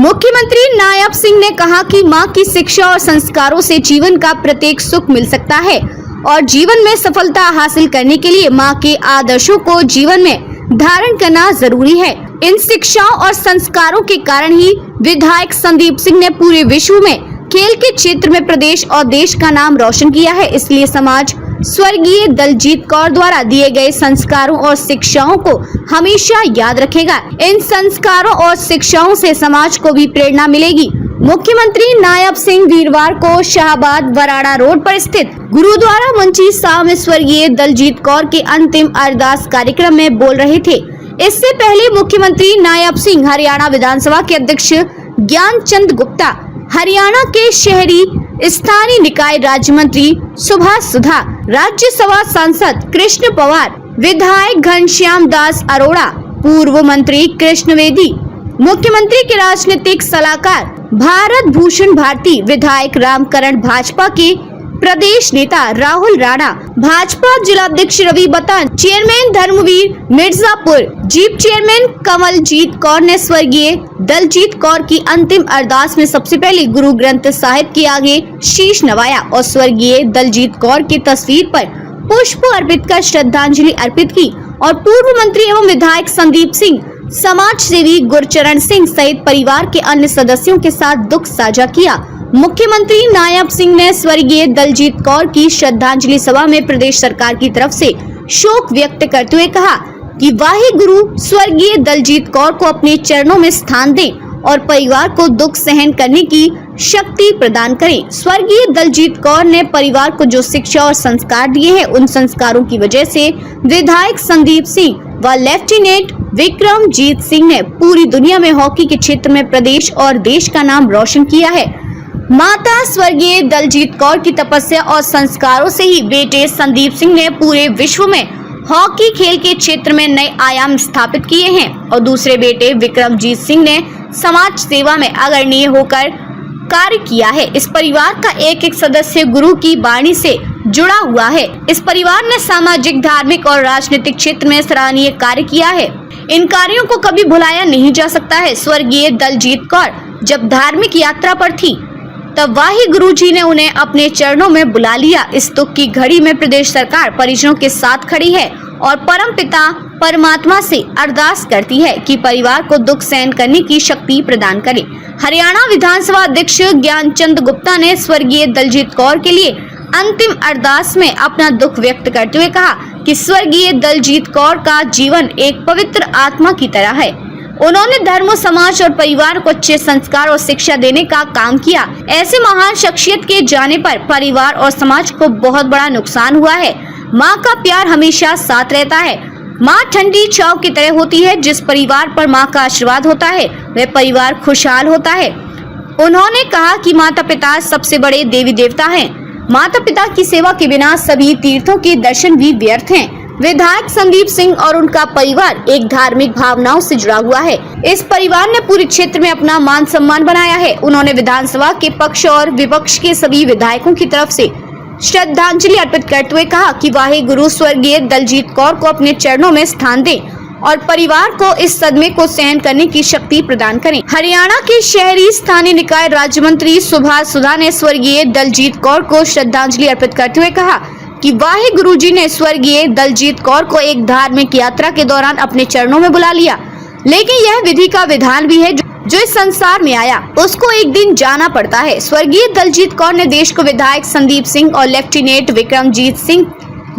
मुख्यमंत्री नायब सिंह ने कहा कि मां की शिक्षा और संस्कारों से जीवन का प्रत्येक सुख मिल सकता है और जीवन में सफलता हासिल करने के लिए मां के आदर्शों को जीवन में धारण करना जरूरी है। इन शिक्षाओं और संस्कारों के कारण ही विधायक संदीप सिंह ने पूरे विश्व में खेल के क्षेत्र में प्रदेश और देश का नाम रोशन किया है। इसलिए समाज स्वर्गीय दलजीत कौर द्वारा दिए गए संस्कारों और शिक्षाओं को हमेशा याद रखेगा। इन संस्कारों और शिक्षाओं से समाज को भी प्रेरणा मिलेगी। मुख्यमंत्री नायब सिंह वीरवार को शाहबाद बराड़ा रोड पर स्थित गुरुद्वारा मुंशी साहब में स्वर्गीय दलजीत कौर के अंतिम अरदास कार्यक्रम में बोल रहे थे। इससे पहले मुख्यमंत्री नायब सिंह हरियाणा विधानसभा के अध्यक्ष ज्ञानचंद गुप्ता, हरियाणा के शहरी स्थानीय निकाय राज्य मंत्री सुभाष सुधा, राज्यसभा सांसद कृष्ण पवार, विधायक घनश्याम दास अरोड़ा, पूर्व मंत्री कृष्ण वेदी, मुख्यमंत्री के राजनीतिक सलाहकार भारत भूषण भारती, विधायक रामकरण, भाजपा के प्रदेश नेता राहुल राणा, भाजपा जिलाध्यक्ष रवि बतन, चेयरमैन धर्मवीर मिर्जापुर, जीप चेयरमैन कमलजीत कौर ने स्वर्गीय दलजीत कौर की अंतिम अरदास में सबसे पहले गुरु ग्रंथ साहिब के आगे शीश नवाया और स्वर्गीय दलजीत कौर की तस्वीर पर पुष्प अर्पित कर श्रद्धांजलि अर्पित की और पूर्व मंत्री एवं विधायक संदीप सिंह, समाज सेवी गुरचरण सिंह सहित परिवार के अन्य सदस्यों के साथ दुख साझा किया। मुख्यमंत्री नायब सिंह ने स्वर्गीय दलजीत कौर की श्रद्धांजलि सभा में प्रदेश सरकार की तरफ से शोक व्यक्त करते हुए कहा कि वाहे गुरु स्वर्गीय दलजीत कौर को अपने चरणों में स्थान दें और परिवार को दुख सहन करने की शक्ति प्रदान करें। स्वर्गीय दलजीत कौर ने परिवार को जो शिक्षा और संस्कार दिए हैं, उन संस्कारों की वजह से विधायक संदीप सिंह व लेफ्टिनेंट विक्रमजीत सिंह ने पूरी दुनिया में हॉकी के क्षेत्र में प्रदेश और देश का नाम रोशन किया है। माता स्वर्गीय दलजीत कौर की तपस्या और संस्कारों से ही बेटे संदीप सिंह ने पूरे विश्व में हॉकी खेल के क्षेत्र में नए आयाम स्थापित किए हैं और दूसरे बेटे विक्रमजीत सिंह ने समाज सेवा में अग्रणी होकर कार्य किया है। इस परिवार का एक एक सदस्य गुरु की वाणी से जुड़ा हुआ है। इस परिवार ने सामाजिक, धार्मिक और राजनीतिक क्षेत्र में सराहनीय कार्य किया है। इन कार्यों को कभी भुलाया नहीं जा सकता है। स्वर्गीय दलजीत कौर जब धार्मिक यात्रा पर थी तब वाहे गुरु जी ने उन्हें अपने चरणों में बुला लिया। इस दुख की घड़ी में प्रदेश सरकार परिजनों के साथ खड़ी है और परम पिता परमात्मा से अरदास करती है कि परिवार को दुख सहन करने की शक्ति प्रदान करे। हरियाणा विधानसभा अध्यक्ष ज्ञानचंद गुप्ता ने स्वर्गीय दलजीत कौर के लिए अंतिम अरदास में अपना दुख व्यक्त करते हुए कहा कि स्वर्गीय दलजीत कौर का जीवन एक पवित्र आत्मा की तरह है। उन्होंने धर्म, समाज और परिवार को अच्छे संस्कार और शिक्षा देने का काम किया। ऐसे महान शख्सियत के जाने पर परिवार और समाज को बहुत बड़ा नुकसान हुआ है। माँ का प्यार हमेशा साथ रहता है। माँ ठंडी छाव की तरह होती है। जिस परिवार पर माँ का आशीर्वाद होता है वह परिवार खुशहाल होता है। उन्होंने कहा कि माता पिता सबसे बड़े देवी देवता हैं। माता पिता की सेवा के बिना सभी तीर्थों के दर्शन भी व्यर्थ हैं। विधायक संदीप सिंह और उनका परिवार एक धार्मिक भावनाओं से जुड़ा हुआ है। इस परिवार ने पूरे क्षेत्र में अपना मान सम्मान बनाया है। उन्होंने विधानसभा के पक्ष और विपक्ष के सभी विधायकों की तरफ से श्रद्धांजलि अर्पित करते हुए कहा कि वाहे गुरु स्वर्गीय दलजीत कौर को अपने चरणों में स्थान दें और परिवार को इस सदमे को सहन करने की शक्ति प्रदान करें। हरियाणा के शहरी स्थानीय निकाय राज्य मंत्री सुभाष सुधा ने स्वर्गीय दलजीत कौर को श्रद्धांजलि अर्पित करते हुए कहा कि वाहे गुरु जी ने स्वर्गीय दलजीत कौर को एक धार्मिक यात्रा के दौरान अपने चरणों में बुला लिया, लेकिन यह विधि का विधान भी है जो इस संसार में आया उसको एक दिन जाना पड़ता है। स्वर्गीय दलजीत कौर ने देश को विधायक संदीप सिंह और लेफ्टिनेंट विक्रमजीत सिंह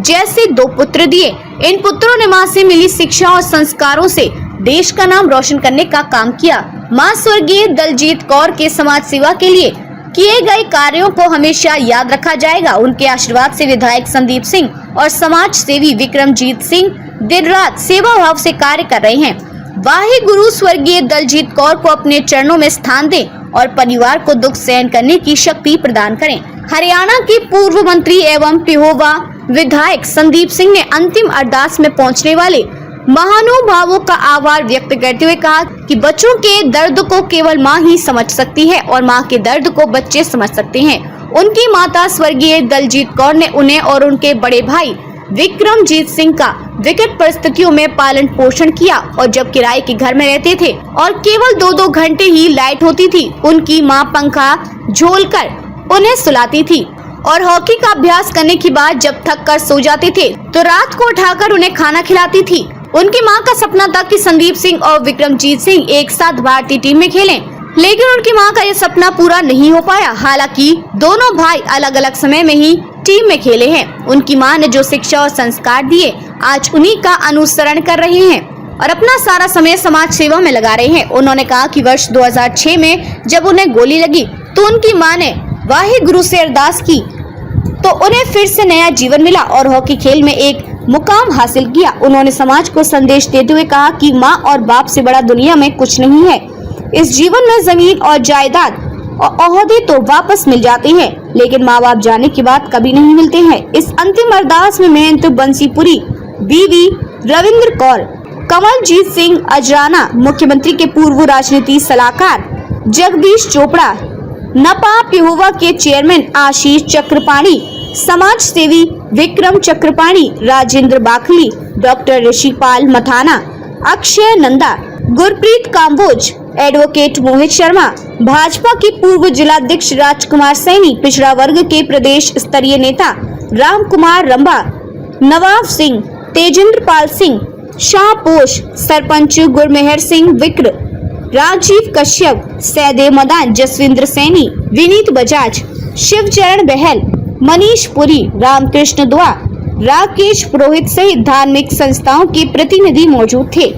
जैसे 2 पुत्र दिए। इन पुत्रों ने माँ से मिली शिक्षा और संस्कारों से देश का नाम रोशन करने का काम किया। माँ स्वर्गीय दलजीत कौर के समाज सेवा के लिए किए गए कार्यों को हमेशा याद रखा जाएगा। उनके आशीर्वाद से विधायक संदीप सिंह और समाज सेवी विक्रमजीत सिंह दिन रात सेवा भाव से कार्य कर रहे हैं। वाहे गुरु स्वर्गीय दलजीत कौर को अपने चरणों में स्थान दें और परिवार को दुख सहन करने की शक्ति प्रदान करें। हरियाणा के पूर्व मंत्री एवं पिहोवा विधायक संदीप सिंह ने अंतिम अरदास में पहुंचने वाले महानुभावों का आभार व्यक्त करते हुए कहा कि बच्चों के दर्द को केवल माँ ही समझ सकती है और माँ के दर्द को बच्चे समझ सकते हैं। उनकी माता स्वर्गीय दलजीत कौर ने उन्हें और उनके बड़े भाई विक्रमजीत सिंह का विकट परिस्थितियों में पालन पोषण किया और जब किराए के घर में रहते थे और केवल 2-2 घंटे ही लाइट होती थी, उनकी मां पंखा झोलकर उन्हें सुलाती थी और हॉकी का अभ्यास करने के बाद जब थक कर सो जाते थे तो रात को उठाकर उन्हें खाना खिलाती थी। उनकी मां का सपना था कि संदीप सिंह और विक्रमजीत सिंह एक साथ भारतीय टीम में खेलें, लेकिन उनकी मां का यह सपना पूरा नहीं हो पाया। हालांकि दोनों भाई अलग अलग समय में ही टीम में खेले हैं। उनकी मां ने जो शिक्षा और संस्कार दिए, आज उन्हीं का अनुसरण कर रहे हैं और अपना सारा समय समाज सेवा में लगा रहे हैं। उन्होंने कहा कि वर्ष 2006 में जब उन्हें गोली लगी तो उनकी मां ने वाहे गुरु से अरदास की तो उन्हें फिर से नया जीवन मिला और हॉकी खेल में एक मुकाम हासिल किया। उन्होंने समाज को संदेश देते हुए कहा कि माँ और बाप से बड़ा दुनिया में कुछ नहीं है। इस जीवन में जमीन और जायदाद और ओहदे तो वापस मिल जाते हैं, लेकिन माँ बाप जाने के बाद कभी नहीं मिलते हैं। इस अंतिम अरदास में महंत बंसीपुरी, बीवी रविंद्र कौर, कमलजीत सिंह अजराना, मुख्यमंत्री के पूर्व राजनीति सलाहकार जगदीश चोपड़ा, नपाप यहोवा के चेयरमैन आशीष चक्रपाणी, समाज सेवी विक्रम चक्रपाणी, राजेंद्र बाखली, डॉक्टर ऋषिपाल मथाना, अक्षय नंदा, गुरप्रीत काम्बोज, एडवोकेट मोहित शर्मा, भाजपा के पूर्व जिलाध्यक्ष राजकुमार सैनी, पिछड़ा वर्ग के प्रदेश स्तरीय नेता राम कुमार रंबा, नवाब सिंह, तेजेंद्र पाल सिंह, शाहपोश, सरपंच गुरमेहर सिंह विक्र, राजीव कश्यप, सैदे मदान, जसविंद्र सैनी, विनीत बजाज, शिवचरण बहल, मनीष पुरी, रामकृष्ण दुआ, राकेश पुरोहित सहित धार्मिक संस्थाओं के प्रतिनिधि मौजूद थे।